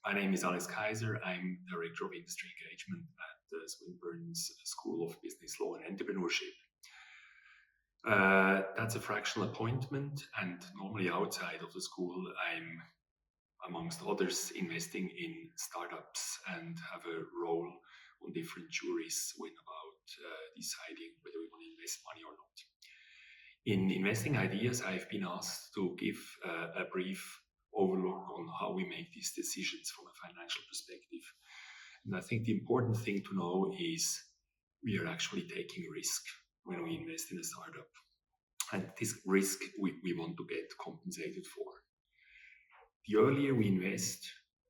My name is Kaiser. I'm Director of Industry Engagement at the Swinburne's School of Business Law and Entrepreneurship. That's a fractional appointment, and normally outside of the school, I'm, amongst others, investing in startups and have a role on different juries when about deciding whether we want to invest money or not. In investing ideas, I've been asked to give a brief overlook on how we make these decisions from a financial perspective. And I think the important thing to know is we are actually taking risk when we invest in a startup. And this risk we want to get compensated for. The earlier we invest,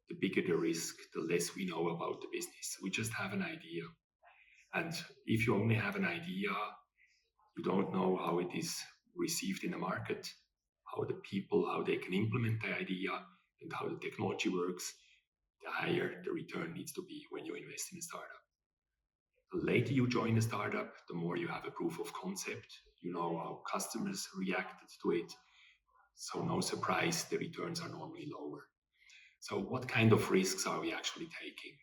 the bigger the risk, the less we know about the business. We just have an idea. And if you only have an idea, you don't know how it is received in the market, how they can implement the idea, and how the technology works, the higher the return needs to be when you invest in a startup. The later you join a startup, the more you have a proof of concept. You know how customers reacted to it. So no surprise, the returns are normally lower. So what kind of risks are we actually taking?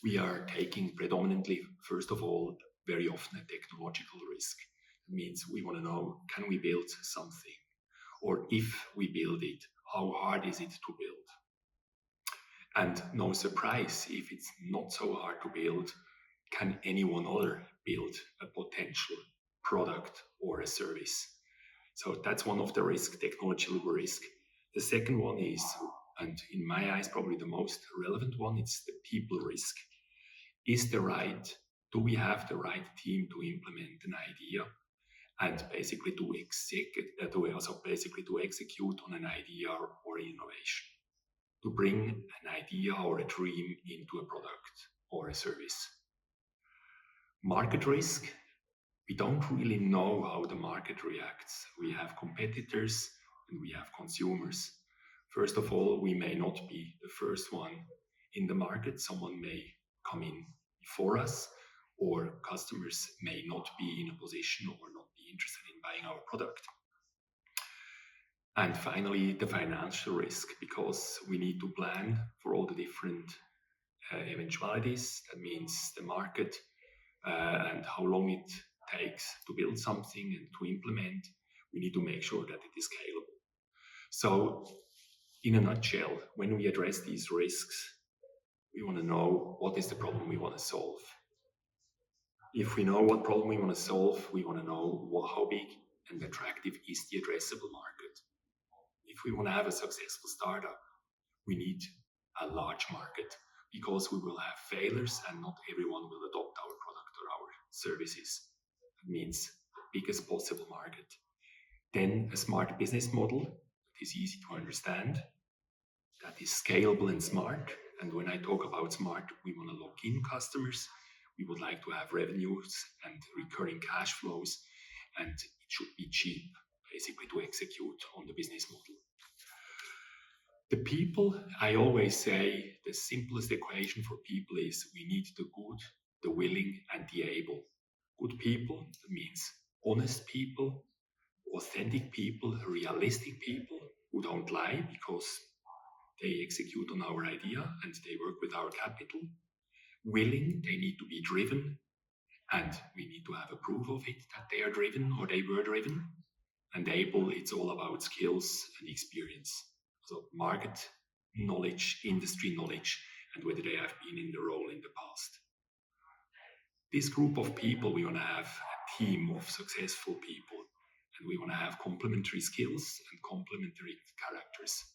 We are taking predominantly, first of all, very often a technological risk. It means we want to know, can we build something? Or if we build it, how hard is it to build? And no surprise, if it's not so hard to build, can anyone other build a potential product or a service? So that's one of the risks, technological risk. The second one is, and in my eyes probably the most relevant one, it's the people risk. Do we have the right team to implement an idea? And basically to execute on an idea or innovation, to bring an idea or a dream into a product or a service. Market risk, we don't really know how the market reacts. We have competitors and we have consumers. First of all, we may not be the first one in the market. Someone may come in before us, or customers may not be in a position or not be interested in buying our product. And finally, the financial risk, because we need to plan for all the different eventualities. That means the market and how long it takes to build something and to implement. We need to make sure that it is scalable. So in a nutshell, when we address these risks, we want to know what is the problem we want to solve. If we know what problem we want to solve, we want to know how big and attractive is the addressable market. If we want to have a successful startup, we need a large market because we will have failures and not everyone will adopt our product or our services. That means the biggest possible market. Then a smart business model that is easy to understand, that is scalable and smart. And when I talk about smart, we want to lock in customers. We would like to have revenues and recurring cash flows, and it should be cheap, basically, to execute on the business model. The people, I always say, the simplest equation for people is we need the good, the willing, and the able. Good people, that means honest people, authentic people, realistic people who don't lie because they execute on our idea and they work with our capital. Willing, they need to be driven, and we need to have a proof of it that they are driven or they were driven. And able, it's all about skills and experience. So market knowledge, industry knowledge, and whether they have been in the role in the past. This group of people, we want to have a team of successful people, and we want to have complementary skills and complementary characters.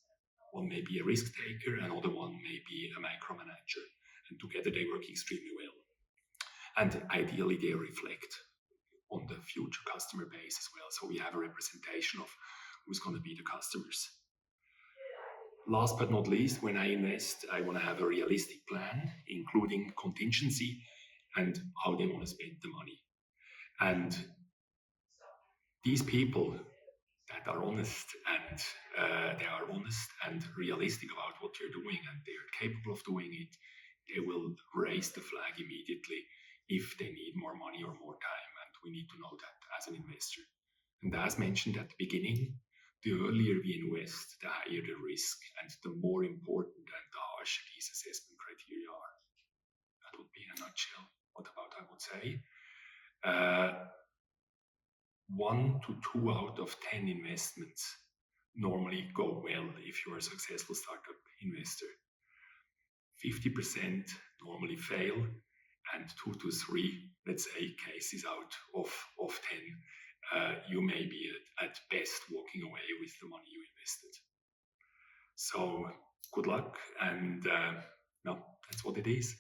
One may be a risk taker, another one may be a micromanager. And together they work extremely well. And ideally they reflect on the future customer base as well. So we have a representation of who's going to be the customers. Last but not least, when I invest, I want to have a realistic plan, including contingency and how they want to spend the money. And these people that are honest and realistic about what they're doing, and they're capable of doing it, they will raise the flag immediately if they need more money or more time. And we need to know that as an investor. And as mentioned at the beginning, the earlier we invest, the higher the risk and the more important and the harsher these say. 1 to 2 out of 10 investments normally go well if you're a successful startup investor. 50% normally fail, and 2 to 3, let's say, cases out of 10, you may be at best walking away with the money you invested. So good luck, and no, that's what it is.